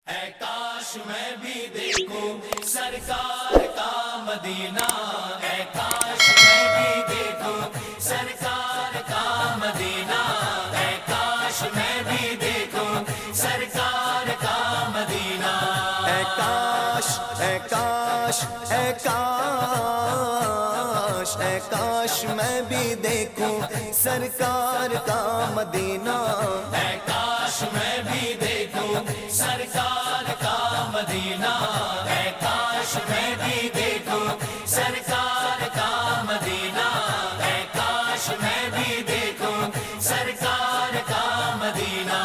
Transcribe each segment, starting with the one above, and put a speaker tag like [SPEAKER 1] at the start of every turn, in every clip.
[SPEAKER 1] اے کاش میں بھی دیکھوں سرکار کا مدینہ، اے کاش میں بھی دیکھوں سرکار کا مدینہ، اے کاش میں بھی دیکھوں سرکار کا مدینہ،
[SPEAKER 2] اے کاش اے کاش اے کاش اے کاش میں بھی دیکھوں سرکار کا مدینہ،
[SPEAKER 1] اے کاش میں بھی دیکھوں سرکار کا مدینہ، اے کاش میں بھی دیکھوں سرکار کا مدینہ، اے کاش میں بھی دیکھوں سرکار کا مدینہ۔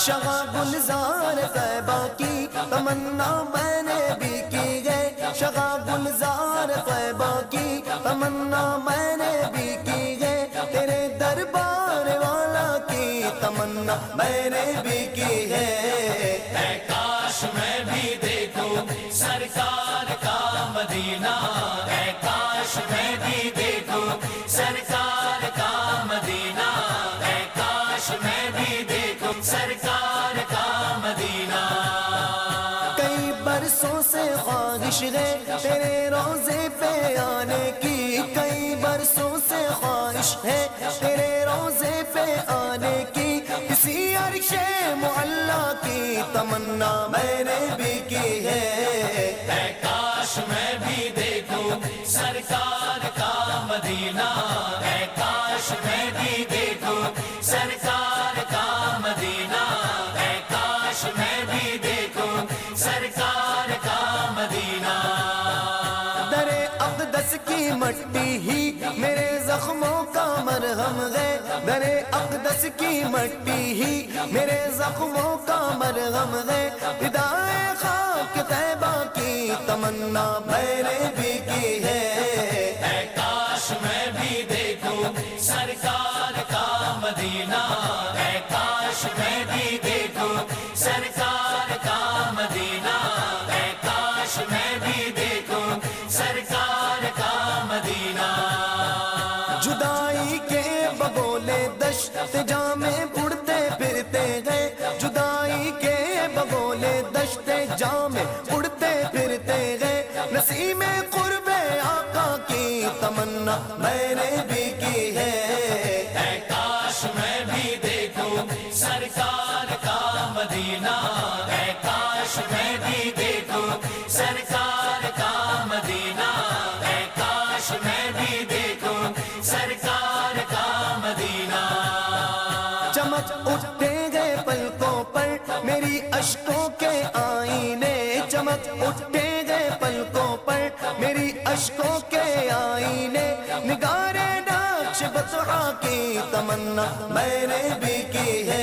[SPEAKER 2] شغا گلزار طیبہ کی تمنا میں نے بھی کی ہے، شغا گلزار طیبہ کی تمنا میں نے بھی کی ہے، تیرے دربار والا کی تمنا میں نے بھی کی ہے،
[SPEAKER 1] اے کاش میں بھی دیکھوں سرکار کا مدینہ، اے کاش میں بھی دیکھوں سرکار کا مدینہ، اے کاش میں بھی دیکھوں سرکار کا مدینہ۔
[SPEAKER 2] کئی برسوں سے خواہش ہے تیرے روضے پہ آنے کی، کئی برسوں سے خواہش ہے تیرے روضے پہ آنے کی، کسی عرش معلا کی تمنا میں نے بھی کی ہے،
[SPEAKER 1] اے کاش میں بھی دیکھوں سرکار کا مدینہ، اے کاش میں بھی دیکھوں سرکار کا مدینہ، اے کاش میں بھی دیکھوں سرکار کا مدینہ۔
[SPEAKER 2] در اقدس کی مٹی ہی میرے زخموں کا مرہم ہے، در اقدس کی مٹی ہی میرے زخموں کا مرہم ہے، فدائے خاک طیبہ کی تمنا میں نے بھی کی ہے،
[SPEAKER 1] اے کاش میں بھی دیکھوں سرکار کا مدینہ، اے کاش میں بھی دیکھوں سرکار کا مدینہ، اے کاش میں بھی دیکھوں سرکار کا مدینہ۔
[SPEAKER 2] جدائی کے بگولے دشت جام اڑتے پھرتے گئے، جدائی کے بگولے دشت جام اڑتے پھرتے گئے، نسیم قرب آقا کی تمنا میں نے بھی کی ہے،
[SPEAKER 1] اے کاش میں بھی دیکھوں سرکار کا مدینہ، اے کاش میں بھی دیکھوں سرکار کا مدینہ، اے کاش میں بھی دیکھوں سرکار کا مدینہ۔
[SPEAKER 2] چمک اٹھتے گئے پلکوں پر میری اشکوں کے آئینے، چمک اٹھتے گئے پلکوں پر میری اشکوں کے آئینے، نگار نقش بطحا کی تمنا میں نے بھی کی ہے،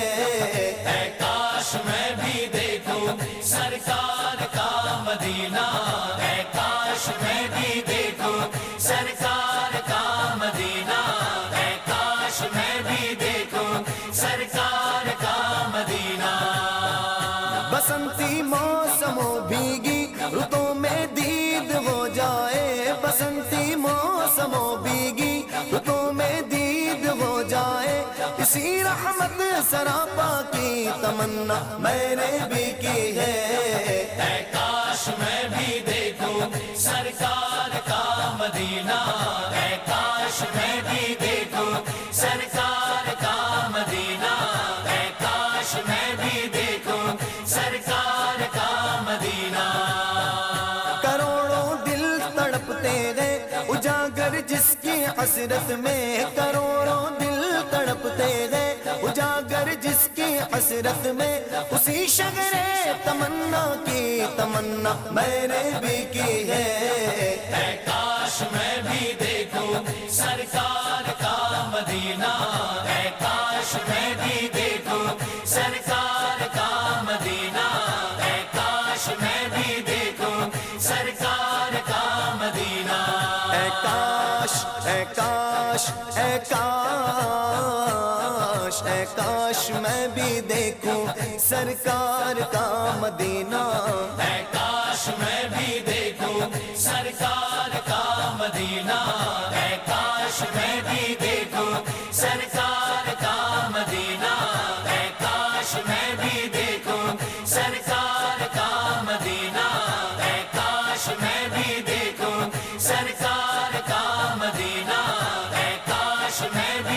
[SPEAKER 1] اے کاش میں بھی دیکھوں سرکار کا مدینہ، اے کاش میں بھی دیکھوں سرکار کا مدینہ، اے کاش میں بھی دیکھوں سرکار کا مدینہ۔
[SPEAKER 2] بسنتی موسموں بھیگی رتوں میں دید ہو جائے، بسنتی موسموں بھیگی رتوں میں دید ہو جائے، اسی رحمت سراپا کی تمنا میں نے بھی کی ہے،
[SPEAKER 1] اے کاش میں بھی دیکھوں سرکار کا مدینہ، اے کاش میں بھی دیکھوں سرکار کا مدینہ، اے کاش میں بھی دیکھوں سرکار کا مدینہ۔
[SPEAKER 2] کروڑوں دل تڑپتے گئے اجاگر جس کی حسرت میں، کروڑوں دل تڑپتے گئے اجاگر جس کی حسرت میں، اسی شغر تمنا کی تمنا میں نے بھی کی ہے،
[SPEAKER 1] اے کاش میں بھی دیکھوں سرکار کا مدینہ، اے کاش میں بھی دیکھوں سرکار کا مدینہ، اے کاش میں بھی دیکھوں سرکار کا مدینہ۔
[SPEAKER 2] اے کاش اے کاش اے کاش اے کاش میں بھی دیکھوں سرکار کا مدینہ،
[SPEAKER 1] اے کاش میں بھی دیکھوں سرکار کا مدینہ، اے کاش میں بھی دیکھوں سرکار کا مدینہ، اے کاش میں بھی دیکھوں سرکار کاش میں بھی دیکھوں سرکار کا مدینہ، اے کاش میں بھی